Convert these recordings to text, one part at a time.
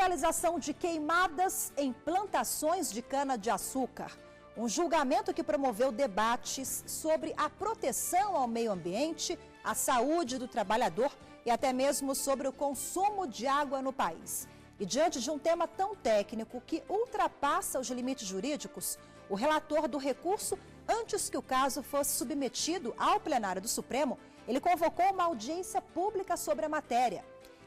realização de queimadas em plantações de cana-de-açúcar. Um julgamento que promoveu debates sobre a proteção ao meio ambiente, a saúde do trabalhador e até mesmo sobre o consumo de água no país. E diante de um tema tão técnico que ultrapassa os limites jurídicos, o relator do recurso, antes que o caso fosse submetido ao plenário do Supremo, ele convocou uma audiência pública sobre a matéria.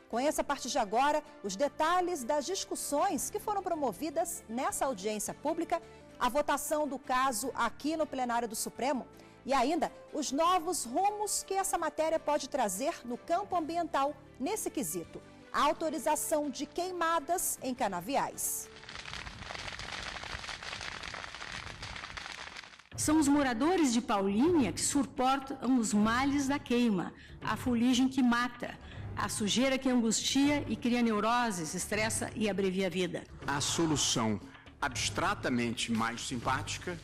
Conheça a partir de agora os detalhes das discussões que foram promovidas nessa audiência pública, a votação do caso aqui no plenário do Supremo e ainda os novos rumos que essa matéria pode trazer no campo ambiental nesse quesito. A autorização de queimadas em canaviais. São os moradores de Paulínia que suportam os males da queima, a fuligem que mata, a sujeira que angustia e cria neuroses, estressa e abrevia a vida. A solução abstratamente mais simpática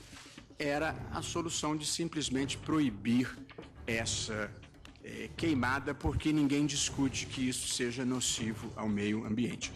era a solução de simplesmente proibir essa queimada, porque ninguém discute que isso seja nocivo ao meio ambiente.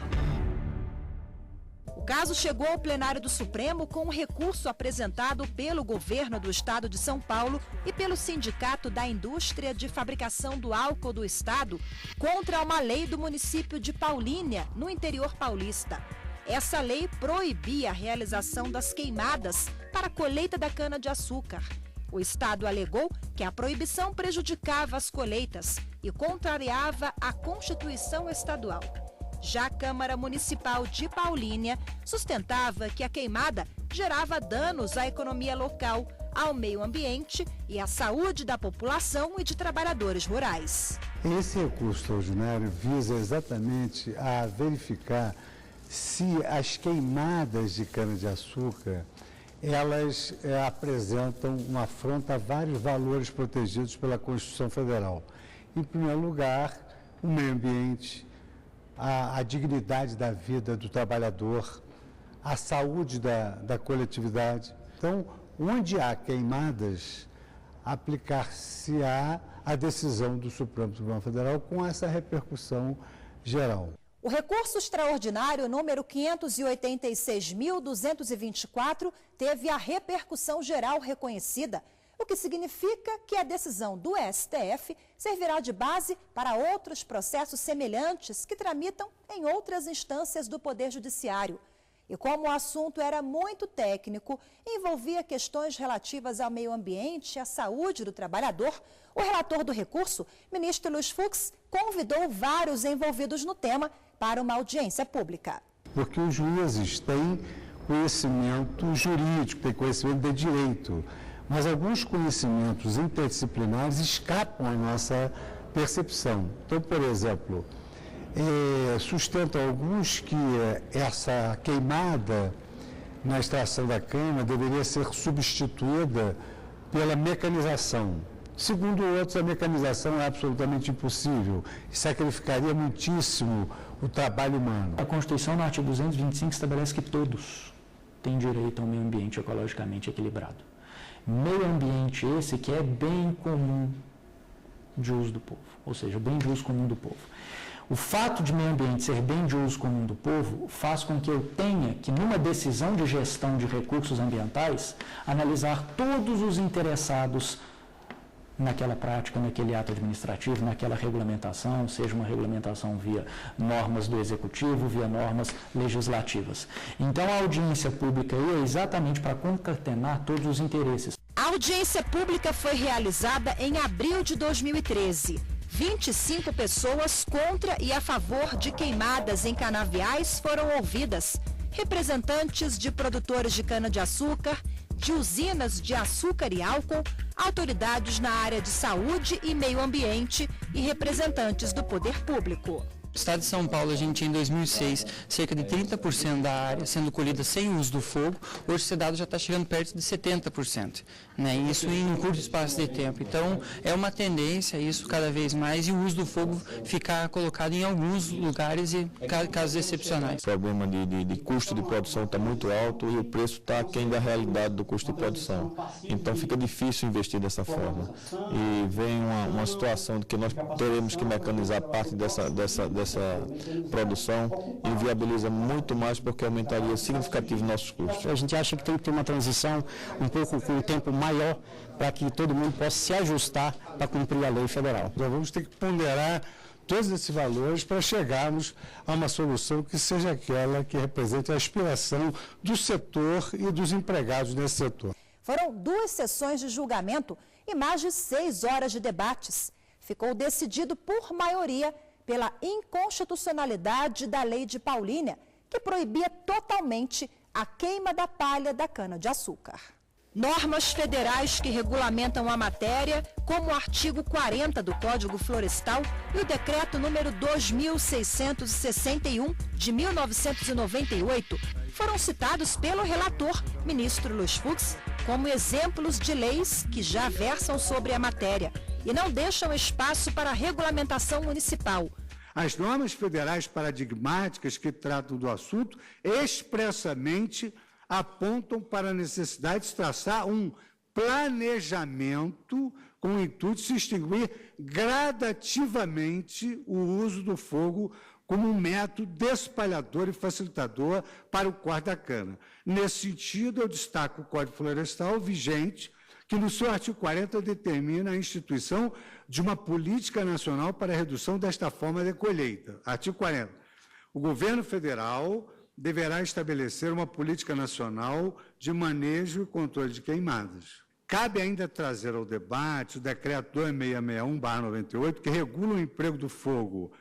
O caso chegou ao plenário do Supremo com um recurso apresentado pelo governo do estado de São Paulo e pelo Sindicato da Indústria de Fabricação do Álcool do estado contra uma lei do município de Paulínia, no interior paulista. Essa lei proibia a realização das queimadas para a colheita da cana-de-açúcar. O estado alegou que a proibição prejudicava as colheitas e contrariava a Constituição estadual. Já a Câmara Municipal de Paulínia sustentava que a queimada gerava danos à economia local, ao meio ambiente e à saúde da população e de trabalhadores rurais. Esse recurso extraordinário visa exatamente a verificar se as queimadas de cana-de-açúcar elas apresentam uma afronta a vários valores protegidos pela Constituição Federal. Em primeiro lugar, o meio ambiente, a dignidade da vida do trabalhador, a saúde da coletividade. Então, onde há queimadas, aplicar-se-á a decisão do Supremo Tribunal Federal com essa repercussão geral. O recurso extraordinário número 586.224 teve a repercussão geral reconhecida, o que significa que a decisão do STF servirá de base para outros processos semelhantes que tramitam em outras instâncias do Poder Judiciário. E como o assunto era muito técnico e envolvia questões relativas ao meio ambiente e à saúde do trabalhador, o relator do recurso, ministro Luiz Fux, convidou vários envolvidos no tema para uma audiência pública. Porque os juízes têm conhecimento jurídico, têm conhecimento de direito, mas alguns conhecimentos interdisciplinares escapam à nossa percepção. Então, por exemplo, sustentam alguns que essa queimada na extração da cana deveria ser substituída pela mecanização. Segundo outros, a mecanização é absolutamente impossível e sacrificaria muitíssimo o trabalho humano. A Constituição, no artigo 225, estabelece que todos têm direito a um meio ambiente ecologicamente equilibrado. Meio ambiente esse que é bem comum de uso do povo, ou seja, o bem de uso comum do povo. O fato de meio ambiente ser bem de uso comum do povo faz com que eu tenha que, numa decisão de gestão de recursos ambientais, analisar todos os interessados naquela prática, naquele ato administrativo, naquela regulamentação, seja uma regulamentação via normas do Executivo, via normas legislativas. Então, a audiência pública é exatamente para concatenar todos os interesses. A audiência pública foi realizada em abril de 2013. 25 pessoas contra e a favor de queimadas em canaviais foram ouvidas. Representantes de produtores de cana-de-açúcar, de usinas de açúcar e álcool, autoridades na área de saúde e meio ambiente e representantes do poder público. No estado de São Paulo, a gente em 2006, cerca de 30% da área sendo colhida sem uso do fogo, hoje esse dado já está chegando perto de 70%, né? Isso em um curto espaço de tempo. Então, é uma tendência isso cada vez mais e o uso do fogo ficar colocado em alguns lugares e casos excepcionais. O problema de custo de produção está muito alto e o preço está aquém da realidade do custo de produção. Então, fica difícil investir dessa forma. E vem uma situação de que nós teremos que mecanizar parte dessa dessa produção, inviabiliza muito mais porque aumentaria significativamente nossos custos. A gente acha que tem que ter uma transição um pouco com um tempo maior para que todo mundo possa se ajustar para cumprir a lei federal. Nós vamos ter que ponderar todos esses valores para chegarmos a uma solução que seja aquela que represente a aspiração do setor e dos empregados nesse setor. Foram 2 sessões de julgamento e mais de 6 horas de debates. Ficou decidido por maioria pela inconstitucionalidade da Lei de Paulínia, que proibia totalmente a queima da palha da cana-de-açúcar. Normas federais que regulamentam a matéria, como o artigo 40 do Código Florestal e o decreto número 2661 de 1998, foram citados pelo relator, ministro Luiz Fux, como exemplos de leis que já versam sobre a matéria e não deixam espaço para a regulamentação municipal. As normas federais paradigmáticas que tratam do assunto expressamente apontam para a necessidade de traçar um planejamento com o intuito de se extinguir gradativamente o uso do fogo como um método despalhador e facilitador para o corte da cana. Nesse sentido, eu destaco o Código Florestal vigente, que no seu artigo 40 determina a instituição de uma política nacional para a redução desta forma de colheita. Artigo 40. O governo federal deverá estabelecer uma política nacional de manejo e controle de queimadas. Cabe ainda trazer ao debate o decreto 2661/98, que regula o emprego do fogo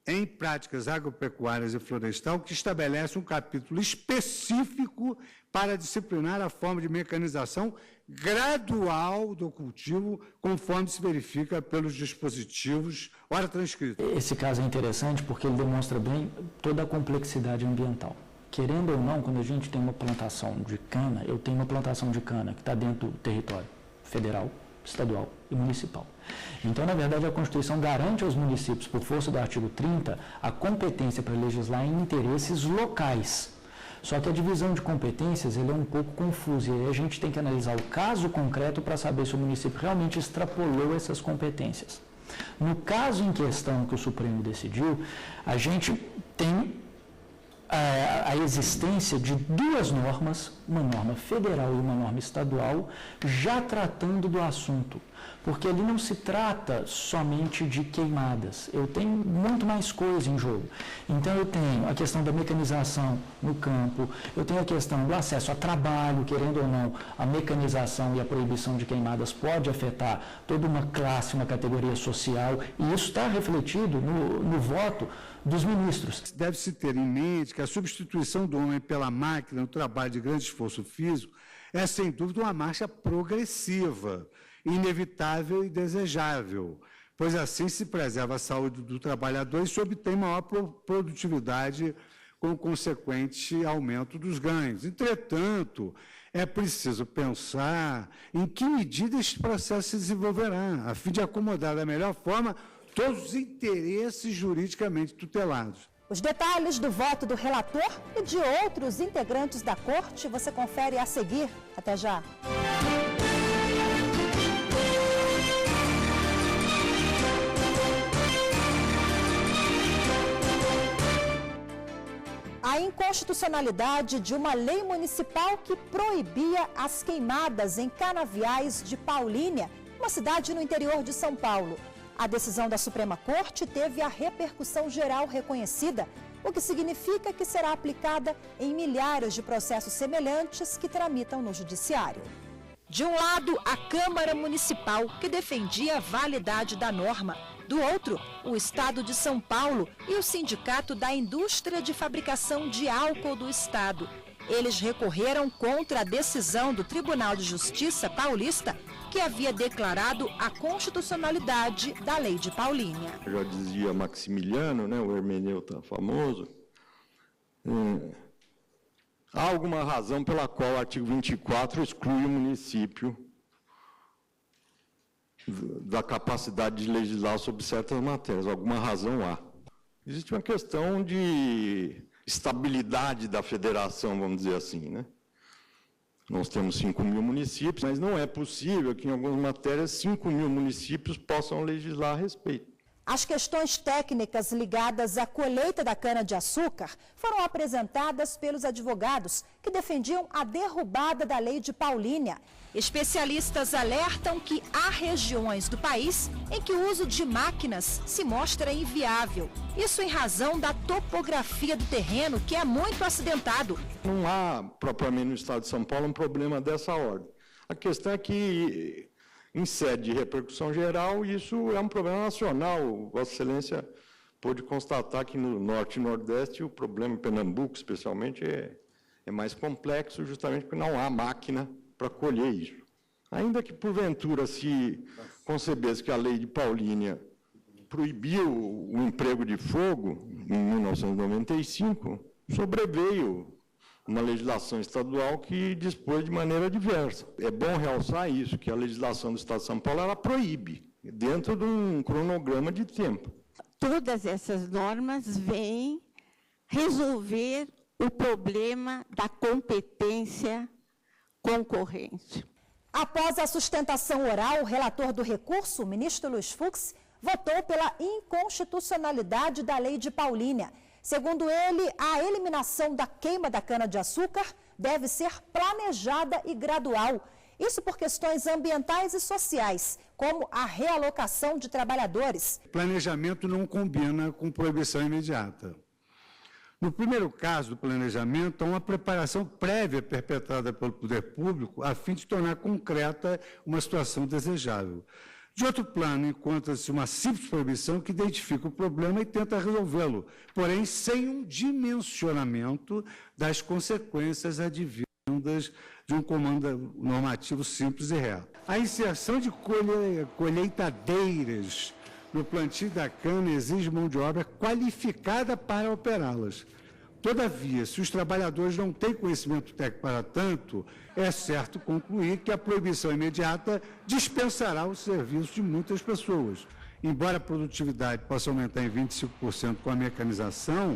em práticas agropecuárias e florestal, que estabelece um capítulo específico para disciplinar a forma de mecanização gradual do cultivo, conforme se verifica pelos dispositivos ora transcritos. Esse caso é interessante porque ele demonstra bem toda a complexidade ambiental. Querendo ou não, quando a gente tem uma plantação de cana, eu tenho uma plantação de cana que está dentro do território federal, estadual e municipal. Então, na verdade, a Constituição garante aos municípios, por força do artigo 30, a competência para legislar em interesses locais. Só que a divisão de competências ele é um pouco confusa, e aí a gente tem que analisar o caso concreto para saber se o município realmente extrapolou essas competências. No caso em questão que o Supremo decidiu, a gente tem a existência de 2 normas, uma norma federal e uma norma estadual, já tratando do assunto. Porque ali não se trata somente de queimadas, eu tenho muito mais coisa em jogo. Então eu tenho a questão da mecanização no campo, eu tenho a questão do acesso a trabalho, querendo ou não, a mecanização e a proibição de queimadas pode afetar toda uma classe, uma categoria social, e isso está refletido no voto dos ministros. Deve-se ter em mente que a substituição do homem pela máquina no trabalho de grande esforço físico é, sem dúvida, uma marcha progressiva, inevitável e desejável, pois assim se preserva a saúde do trabalhador e se obtém maior produtividade com consequente aumento dos ganhos. Entretanto, é preciso pensar em que medida este processo se desenvolverá, a fim de acomodar da melhor forma todos os interesses juridicamente tutelados. Os detalhes do voto do relator e de outros integrantes da Corte você confere a seguir. Até já! A inconstitucionalidade de uma lei municipal que proibia as queimadas em canaviais de Paulínia, uma cidade no interior de São Paulo. A decisão da Suprema Corte teve a repercussão geral reconhecida, o que significa que será aplicada em milhares de processos semelhantes que tramitam no Judiciário. De um lado, a Câmara Municipal, que defendia a validade da norma. Do outro, o Estado de São Paulo e o Sindicato da Indústria de Fabricação de Álcool do Estado. Eles recorreram contra a decisão do Tribunal de Justiça paulista, que havia declarado a constitucionalidade da Lei de Paulínia. Já dizia Maximiliano, né, o hermeneuta famoso, há alguma razão pela qual o artigo 24 exclui o município da capacidade de legislar sobre certas matérias. Alguma razão há. Existe uma questão de estabilidade da federação, vamos dizer assim, né? Nós temos 5.000 municípios, mas não é possível que em algumas matérias 5.000 municípios possam legislar a respeito. As questões técnicas ligadas à colheita da cana-de-açúcar foram apresentadas pelos advogados que defendiam a derrubada da Lei de Paulínia. Especialistas alertam que há regiões do país em que o uso de máquinas se mostra inviável. Isso em razão da topografia do terreno, que é muito acidentado. Não há, propriamente no estado de São Paulo, um problema dessa ordem. A questão é que, em sede de repercussão geral, isso é um problema nacional. Vossa Excelência pôde constatar que no Norte e Nordeste o problema, em Pernambuco especialmente, é mais complexo, justamente porque não há máquina para colher isso. Ainda que, porventura, se concebesse que a lei de Paulínia proibiu o emprego de fogo, em 1995, sobreveio uma legislação estadual que dispôs de maneira diversa. É bom realçar isso, que a legislação do Estado de São Paulo ela proíbe, dentro de um cronograma de tempo. Todas essas normas vêm resolver o problema da competência concorrente. Após a sustentação oral, o relator do recurso, o ministro Luiz Fux, votou pela inconstitucionalidade da Lei de Paulínia. Segundo ele, a eliminação da queima da cana-de-açúcar deve ser planejada e gradual. Isso por questões ambientais e sociais, como a realocação de trabalhadores. Planejamento não combina com proibição imediata. No primeiro caso do planejamento, há uma preparação prévia perpetrada pelo poder público a fim de tornar concreta uma situação desejável. De outro plano, encontra-se uma simples proibição que identifica o problema e tenta resolvê-lo, porém sem um dimensionamento das consequências advindas de um comando normativo simples e reto. A inserção de colheitadeiras no plantio da cana exige mão de obra qualificada para operá-las. Todavia, se os trabalhadores não têm conhecimento técnico para tanto, é certo concluir que a proibição imediata dispensará o serviço de muitas pessoas. Embora a produtividade possa aumentar em 25% com a mecanização,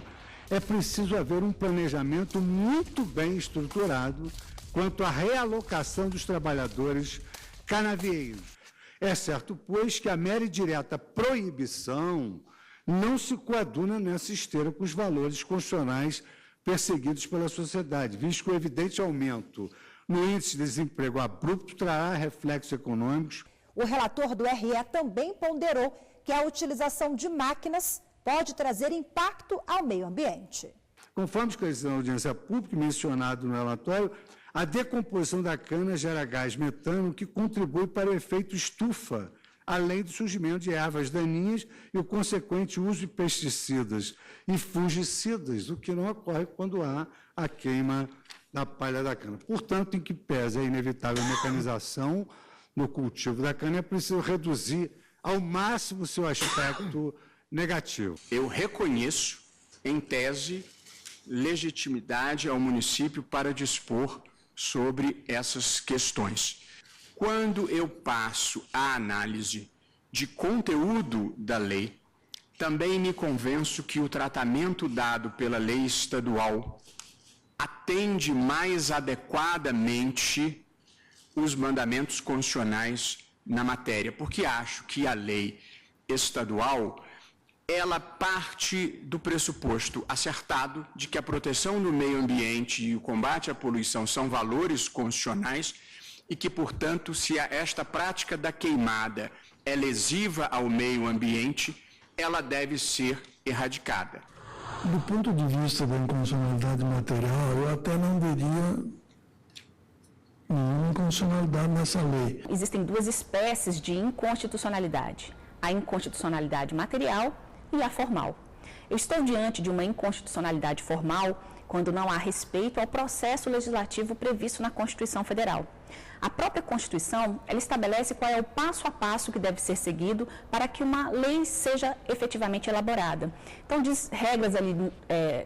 é preciso haver um planejamento muito bem estruturado quanto à realocação dos trabalhadores canavieiros. É certo, pois, que a mera e direta proibição não se coaduna nessa esteira com os valores constitucionais perseguidos pela sociedade, visto que o evidente aumento no índice de desemprego abrupto trará reflexos econômicos. O relator do RE também ponderou que a utilização de máquinas pode trazer impacto ao meio ambiente. Conforme esclareceu na audiência pública mencionado no relatório, a decomposição da cana gera gás metano que contribui para o efeito estufa, além do surgimento de ervas daninhas e o consequente uso de pesticidas e fungicidas, o que não ocorre quando há a queima da palha da cana. Portanto, em que pese a inevitável mecanização no cultivo da cana, é preciso reduzir ao máximo o seu aspecto negativo. Eu reconheço, em tese, legitimidade ao município para dispor sobre essas questões. Quando eu passo à análise de conteúdo da lei, também me convenço que o tratamento dado pela lei estadual atende mais adequadamente os mandamentos constitucionais na matéria, porque acho que a lei estadual ela parte do pressuposto acertado de que a proteção do meio ambiente e o combate à poluição são valores constitucionais e que, portanto, se esta prática da queimada é lesiva ao meio ambiente, ela deve ser erradicada. Do ponto de vista da inconstitucionalidade material, eu até não veria nenhuma inconstitucionalidade nessa lei. Existem duas espécies de inconstitucionalidade: a inconstitucionalidade material e a formal. Eu estou diante de uma inconstitucionalidade formal quando não há respeito ao processo legislativo previsto na Constituição Federal. A própria Constituição, ela estabelece qual é o passo a passo que deve ser seguido para que uma lei seja efetivamente elaborada. Então, diz regras ali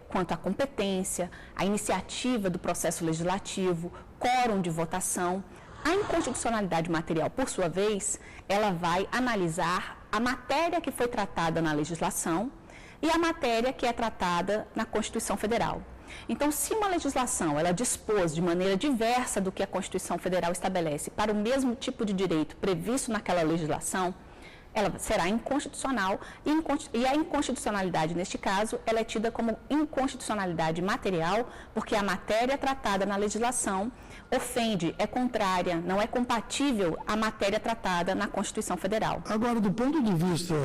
quanto à competência, à iniciativa do processo legislativo, quórum de votação. A inconstitucionalidade material, por sua vez, ela vai analisar a matéria que foi tratada na legislação e a matéria que é tratada na Constituição Federal. Então, se uma legislação ela dispôs de maneira diversa do que a Constituição Federal estabelece para o mesmo tipo de direito previsto naquela legislação, ela será inconstitucional e a inconstitucionalidade, neste caso, ela é tida como inconstitucionalidade material, porque a matéria tratada na legislação ofende, é contrária, não é compatível à matéria tratada na Constituição Federal. Agora, do ponto de vista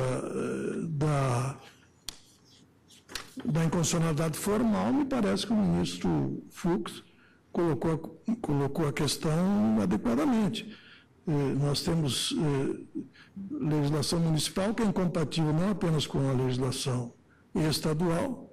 da inconstitucionalidade formal, me parece que o ministro Fux colocou a questão adequadamente. Nós temos legislação municipal que é incompatível não apenas com a legislação estadual,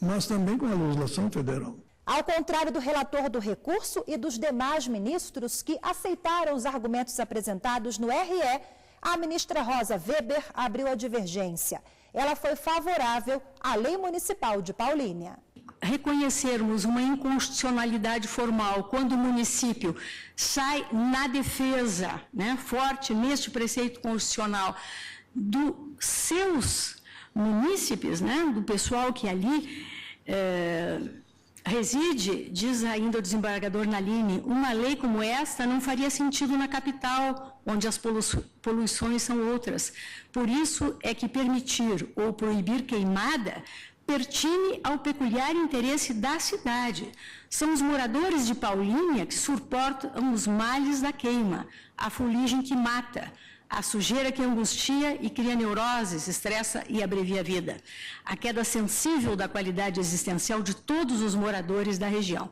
mas também com a legislação federal. Ao contrário do relator do recurso e dos demais ministros que aceitaram os argumentos apresentados no RE, a ministra Rosa Weber abriu a divergência. Ela foi favorável à Lei Municipal de Paulínia. Reconhecermos uma inconstitucionalidade formal quando o município sai na defesa, forte neste preceito constitucional, dos seus munícipes, do pessoal que ali reside, diz ainda o desembargador Naline, uma lei como esta não faria sentido na capital, onde as poluições são outras. Por isso é que permitir ou proibir queimada pertine ao peculiar interesse da cidade. São os moradores de Paulínia que suportam os males da queima, a fuligem que mata, a sujeira que angustia e cria neuroses, estressa e abrevia a vida. A queda sensível da qualidade existencial de todos os moradores da região.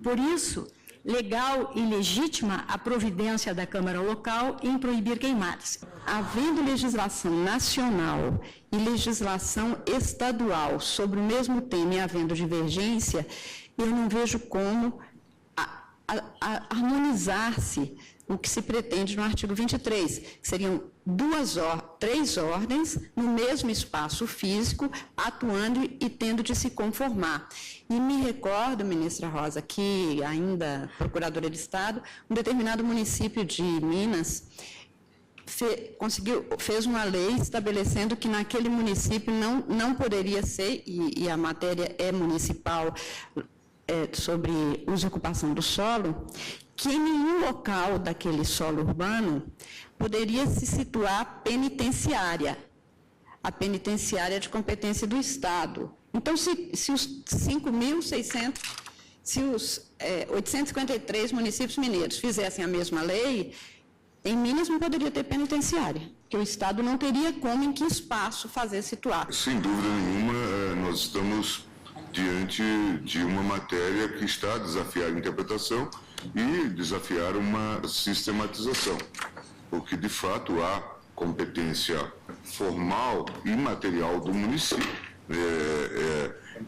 Por isso, legal e legítima a providência da Câmara local em proibir queimadas. Havendo legislação nacional e legislação estadual sobre o mesmo tema e havendo divergência, eu não vejo como harmonizar-se o que se pretende no artigo 23, que seriam três ordens no mesmo espaço físico, atuando e tendo de se conformar. E me recordo, ministra Rosa, que ainda procuradora de Estado, um determinado município de Minas fez uma lei estabelecendo que naquele município não poderia ser, e a matéria é municipal, sobre uso e ocupação do solo, que em nenhum local daquele solo urbano poderia se situar penitenciária, a penitenciária de competência do Estado. Então, se os 853 municípios mineiros fizessem a mesma lei, em Minas não poderia ter penitenciária, porque o Estado não teria como, em que espaço, fazer situar. Sem dúvida nenhuma, nós estamos diante de uma matéria que está a desafiar a interpretação e desafiar uma sistematização, porque, de fato, há competência formal e material do município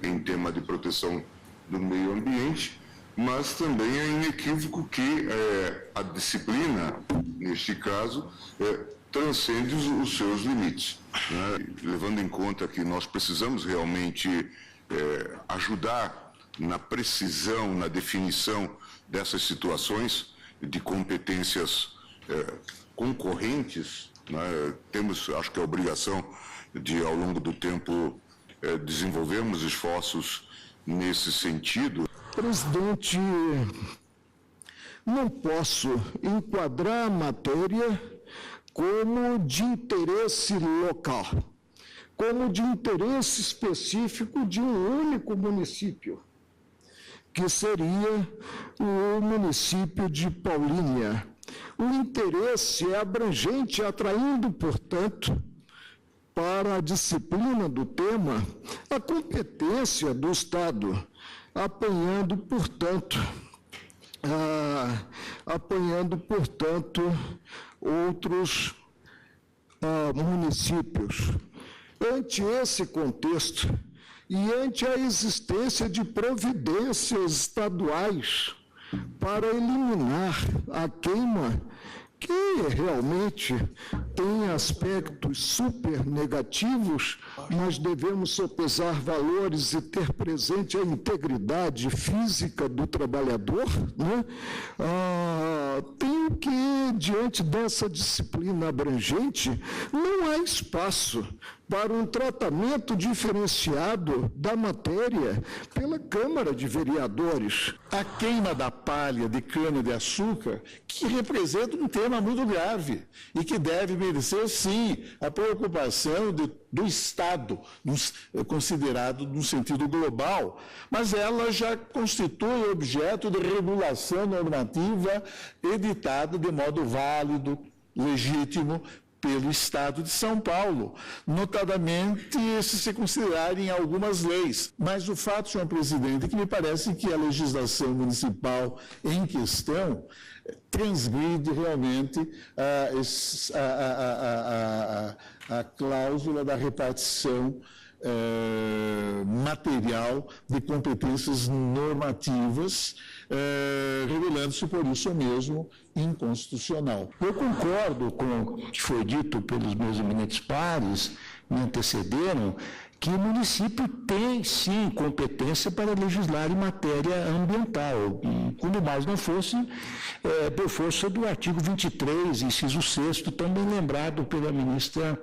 em tema de proteção do meio ambiente, mas também é inequívoco que a disciplina, neste caso, transcende os seus limites, levando em conta que nós precisamos realmente ajudar na precisão, na definição dessas situações de competências concorrentes. Temos, acho que a obrigação de, ao longo do tempo, desenvolvermos esforços nesse sentido. Presidente, não posso enquadrar a matéria como de interesse local, como de interesse específico de um único município, que seria o município de Paulínia. O interesse é abrangente, atraindo, portanto, para a disciplina do tema, a competência do Estado, apanhando, portanto, outros municípios. Ante esse contexto e ante a existência de providências estaduais para eliminar a queima, que realmente tem aspectos super negativos, mas devemos sopesar valores e ter presente a integridade física do trabalhador, tenho que, diante dessa disciplina abrangente, não há espaço para um tratamento diferenciado da matéria pela Câmara de Vereadores. A queima da palha de cana-de-açúcar, que representa um tema muito grave e que deve merecer, sim, a preocupação do Estado, considerado no sentido global, mas ela já constitui objeto de regulação normativa editada de modo válido, legítimo, pelo Estado de São Paulo, notadamente se considerarem algumas leis. Mas o fato, senhor presidente, é que me parece que a legislação municipal em questão transgride realmente a cláusula da repartição material de competências normativas, revelando-se por isso mesmo inconstitucional. Eu concordo com o que foi dito pelos meus eminentes pares, me antecederam, que o município tem, sim, competência para legislar em matéria ambiental, e quando mais não fosse, por força do artigo 23, inciso 6º, também lembrado pela ministra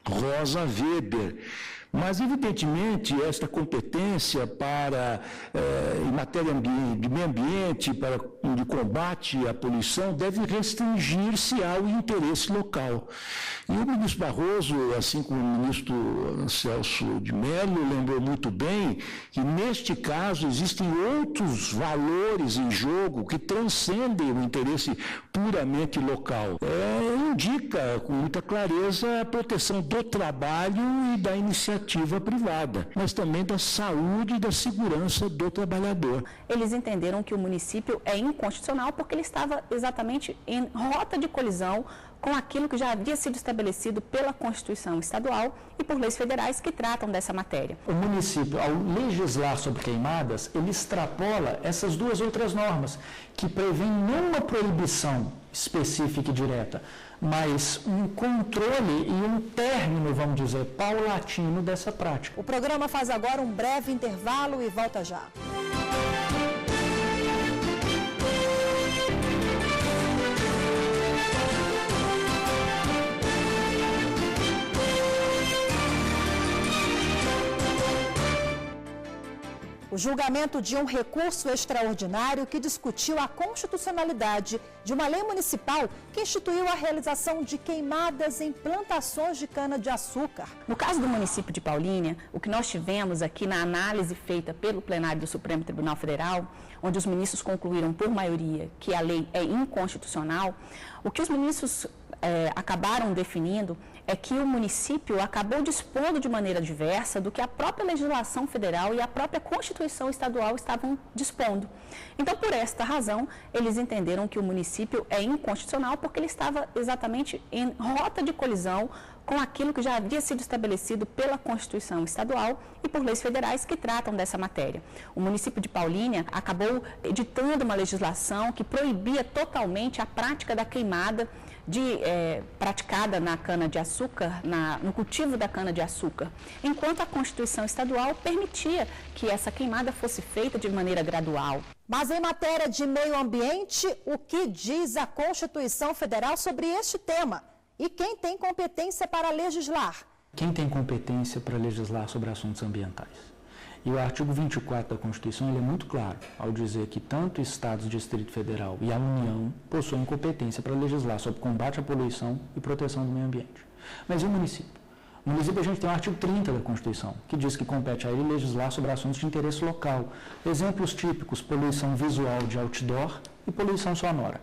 Rosa Weber. Mas, evidentemente, esta competência em matéria de meio ambiente, de combate à poluição, deve restringir-se ao interesse local. E o ministro Barroso, assim como o ministro Celso de Mello, lembrou muito bem que, neste caso, existem outros valores em jogo que transcendem o interesse puramente local. Indica com muita clareza a proteção do trabalho e da iniciativa privada, mas também da saúde e da segurança do trabalhador. Eles entenderam que o município é inconstitucional porque ele estava exatamente em rota de colisão com aquilo que já havia sido estabelecido pela Constituição Estadual e por leis federais que tratam dessa matéria. O município, ao legislar sobre queimadas, ele extrapola essas duas outras normas, que prevêem não uma proibição específica e direta, mas um controle e um término, vamos dizer, paulatino dessa prática. O programa faz agora um breve intervalo e volta já. O julgamento de um recurso extraordinário que discutiu a constitucionalidade de uma lei municipal que instituiu a realização de queimadas em plantações de cana-de-açúcar. No caso do município de Paulínia, o que nós tivemos aqui na análise feita pelo plenário do Supremo Tribunal Federal, onde os ministros concluíram por maioria que a lei é inconstitucional, o que os ministros acabaram definindo é que o município acabou dispondo de maneira diversa do que a própria legislação federal e a própria Constituição Estadual estavam dispondo. Então, por esta razão, eles entenderam que o município é inconstitucional porque ele estava exatamente em rota de colisão com aquilo que já havia sido estabelecido pela Constituição Estadual e por leis federais que tratam dessa matéria. O município de Paulínia acabou editando uma legislação que proibia totalmente a prática da queimada praticada na cana-de-açúcar, no cultivo da cana-de-açúcar, enquanto a Constituição Estadual permitia que essa queimada fosse feita de maneira gradual. Mas em matéria de meio ambiente, o que diz a Constituição Federal sobre este tema? E quem tem competência para legislar? Quem tem competência para legislar sobre assuntos ambientais? E o artigo 24 da Constituição ele é muito claro ao dizer que tanto Estados, Distrito Federal e a União possuem competência para legislar sobre combate à poluição e proteção do meio ambiente. Mas e o município? No município a gente tem o artigo 30 da Constituição, que diz que compete a ele legislar sobre assuntos de interesse local. Exemplos típicos, poluição visual de outdoor e poluição sonora.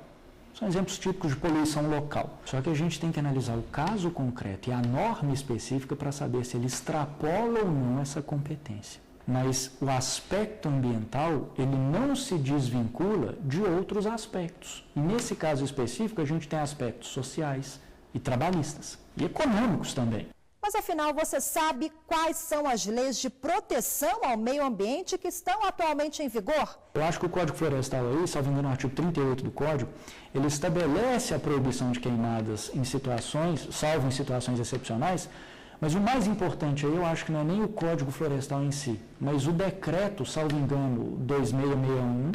São exemplos típicos de poluição local. Só que a gente tem que analisar o caso concreto e a norma específica para saber se ele extrapola ou não essa competência. Mas o aspecto ambiental, ele não se desvincula de outros aspectos. E nesse caso específico, a gente tem aspectos sociais e trabalhistas, e econômicos também. Mas, afinal, você sabe quais são as leis de proteção ao meio ambiente que estão atualmente em vigor? Eu acho que o Código Florestal aí, salvo engano, no artigo 38 do Código, ele estabelece a proibição de queimadas em situações, salvo em situações excepcionais, mas o mais importante aí eu acho que não é nem o Código Florestal em si, mas o decreto, salvo engano, 2661,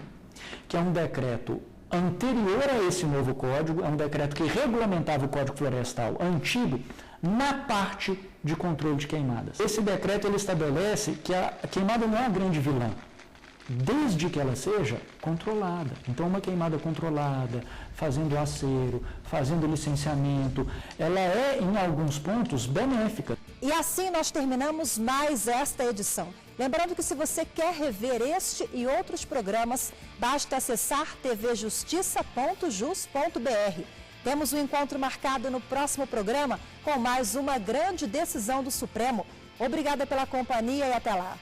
que é um decreto anterior a esse novo código, é um decreto que regulamentava o Código Florestal antigo, na parte de controle de queimadas. Esse decreto ele estabelece que a queimada não é a grande vilã, desde que ela seja controlada. Então, uma queimada controlada, fazendo acero, fazendo licenciamento, ela é, em alguns pontos, benéfica. E assim nós terminamos mais esta edição. Lembrando que se você quer rever este e outros programas, basta acessar tvjustiça.jus.br. Temos um encontro marcado no próximo programa com mais uma grande decisão do Supremo. Obrigada pela companhia e até lá.